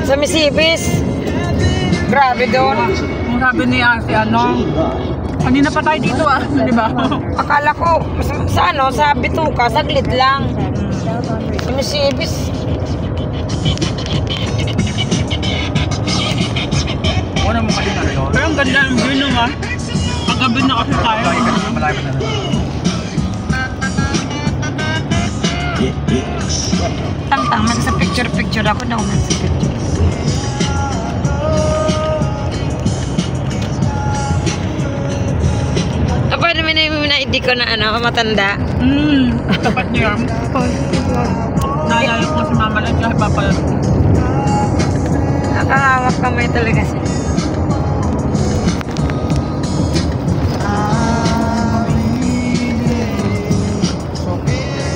Sa Misibis. Grabe doon. Ang sabi niya si ano, kanina pa tayo dito di ba? Akala ko, sa ano, sa Bituka, saglit lang. Sa Misibis. Wala mo kanina rin. Pero ang ganda ng view nung kagabi na kasi tayo. Malayo na. Tang-tang, sa picture-picture ako na sa picture. Pwede mo na hindi ko na ano, matanda. Tapat niya. Naalala ko si Mama lang siya, Papa. Nakahawak kamay talaga siya.